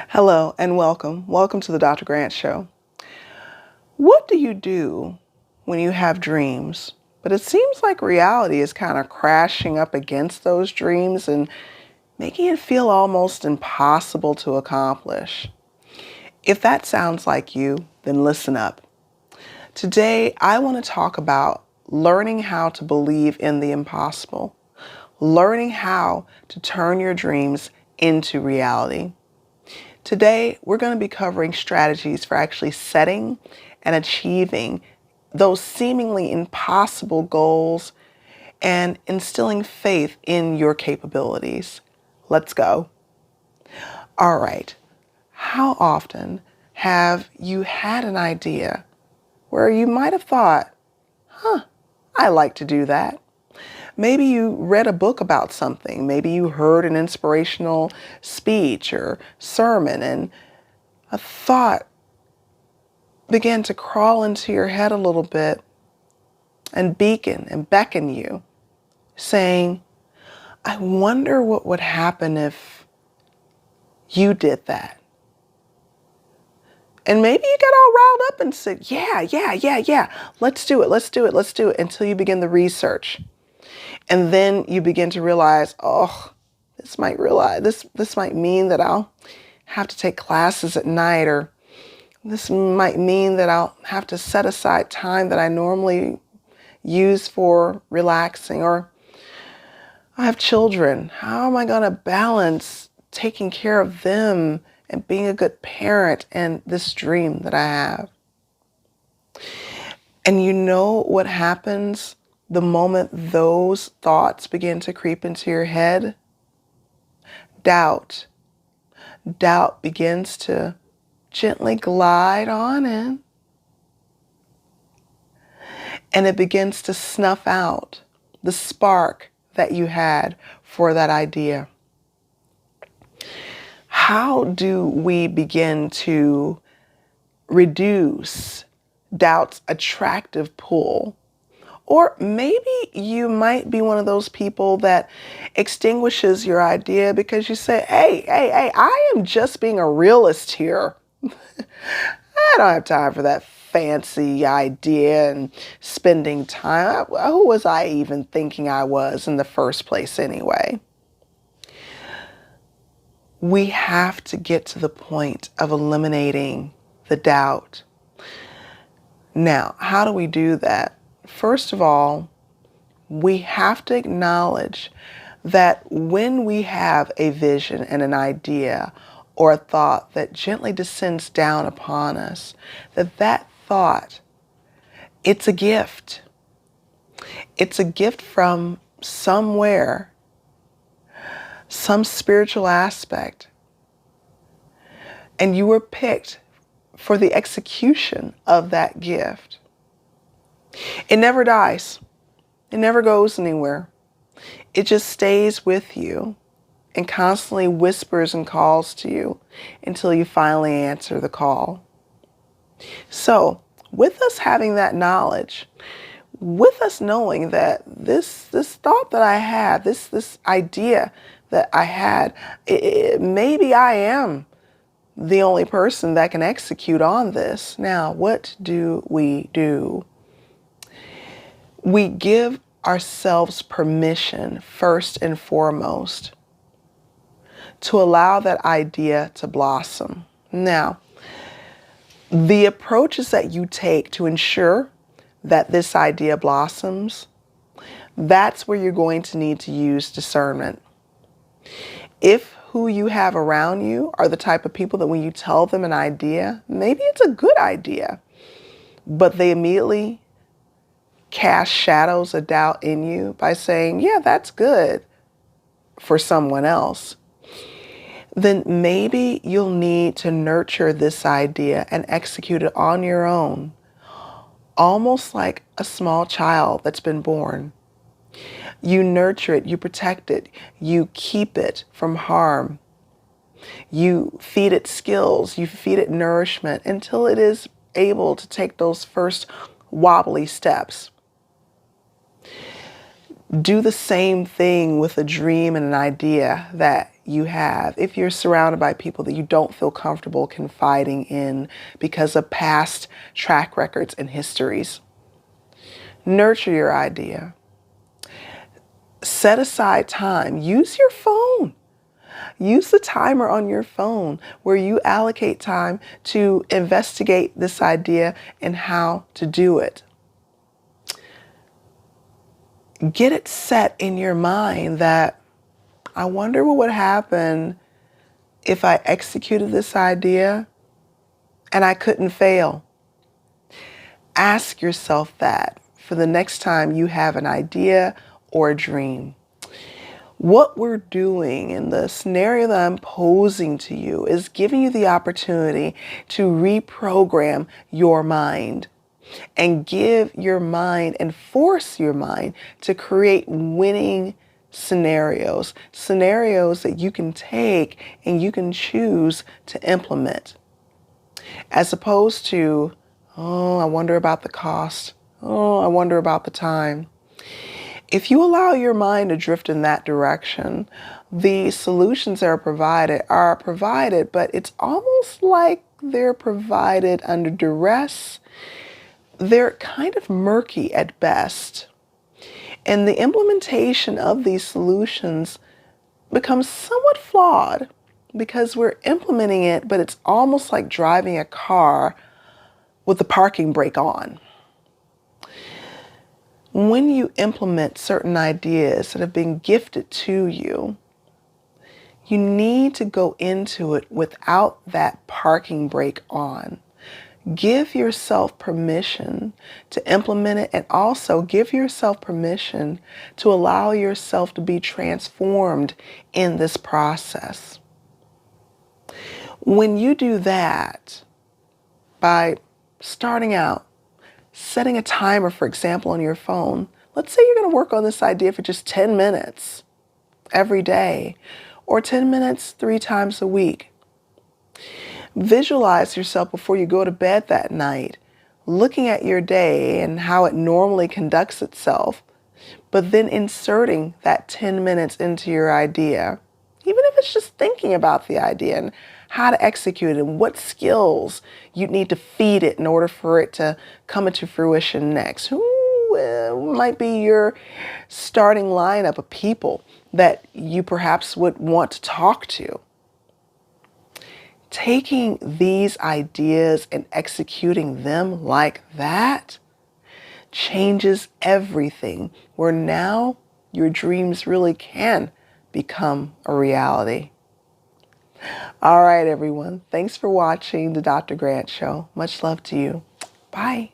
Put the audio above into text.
Hello and welcome. Welcome to the Dr. Grant Show. What do you do when you have dreams, but it seems like reality is kind of crashing up against those dreams and making it feel almost impossible to accomplish? If that sounds like you, then listen up. Today, I want to talk about learning how to believe in the impossible, learning how to turn your dreams into reality. Today, we're going to be covering strategies for actually setting and achieving those seemingly impossible goals and instilling faith in your capabilities. Let's go. All right. How often have you had an idea where you might have thought, I like to do that? Maybe you read a book about something. Maybe you heard an inspirational speech or sermon and a thought began to crawl into your head a little bit and beckon you, saying, I wonder what would happen if you did that. And maybe you got all riled up and said, yeah, let's do it, until you begin the research. And then you begin to realize, this might mean that I'll have to take classes at night, or this might mean that I'll have to set aside time that I normally use for relaxing, or I have children. How am I going to balance taking care of them and being a good parent and this dream that I have? And you know what happens the moment those thoughts begin to creep into your head? Doubt. Doubt begins to gently glide on in, and it begins to snuff out the spark that you had for that idea. How do we begin to reduce doubt's attractive pull? Or maybe you might be one of those people that extinguishes your idea because you say, hey, I am just being a realist here. I don't have time for that fancy idea and spending time. Who was I even thinking I was in the first place anyway? We have to get to the point of eliminating the doubt. Now, how do we do that? First of all, we have to acknowledge that when we have a vision and an idea or a thought that gently descends down upon us, that thought, it's a gift. It's a gift from somewhere, some spiritual aspect. And you were picked for the execution of that gift. It never dies. It never goes anywhere. It just stays with you and constantly whispers and calls to you until you finally answer the call. So, with us having that knowledge, with us knowing that this thought that I had, this idea that I had, maybe I am the only person that can execute on this. Now, what do? We give ourselves permission, first and foremost, to allow that idea to blossom. Now, the approaches that you take to ensure that this idea blossoms, that's where you're going to need to use discernment. If who you have around you are the type of people that when you tell them an idea, maybe it's a good idea, but they immediately cast shadows of doubt in you by saying, yeah, that's good for someone else, then maybe you'll need to nurture this idea and execute it on your own, almost like a small child that's been born. You nurture it, you protect it, you keep it from harm. You feed it skills, you feed it nourishment until it is able to take those first wobbly steps. Do the same thing with a dream and an idea that you have, if you're surrounded by people that you don't feel comfortable confiding in because of past track records and histories. Nurture your idea. Set aside time. Use your phone. Use the timer on your phone where you allocate time to investigate this idea and how to do it. Get it set in your mind that I wonder what would happen if I executed this idea and I couldn't fail. Ask yourself that for the next time you have an idea or a dream. What we're doing in the scenario that I'm posing to you is giving you the opportunity to reprogram your mind and give your mind and force your mind to create winning scenarios that you can take and you can choose to implement, as opposed to, oh, I wonder about the cost. Oh, I wonder about the time. If you allow your mind to drift in that direction, the solutions that are provided, but it's almost like they're provided under duress. They're kind of murky at best. And the implementation of these solutions becomes somewhat flawed because we're implementing it, but it's almost like driving a car with the parking brake on. When you implement certain ideas that have been gifted to you, you need to go into it without that parking brake on. Give yourself permission to implement it, and also give yourself permission to allow yourself to be transformed in this process. When you do that, by starting out, setting a timer, for example, on your phone. Let's say you're going to work on this idea for just 10 minutes every day, or 10 minutes 3 times a week. Visualize yourself before you go to bed that night, looking at your day and how it normally conducts itself, but then inserting that 10 minutes into your idea, even if it's just thinking about the idea and how to execute it and what skills you need to feed it in order for it to come into fruition next. Who might be your starting lineup of people that you perhaps would want to talk to? Taking these ideas and executing them like that changes everything, where now your dreams really can become a reality. All right, everyone. Thanks for watching the Dr. Grant Show. Much love to you. Bye.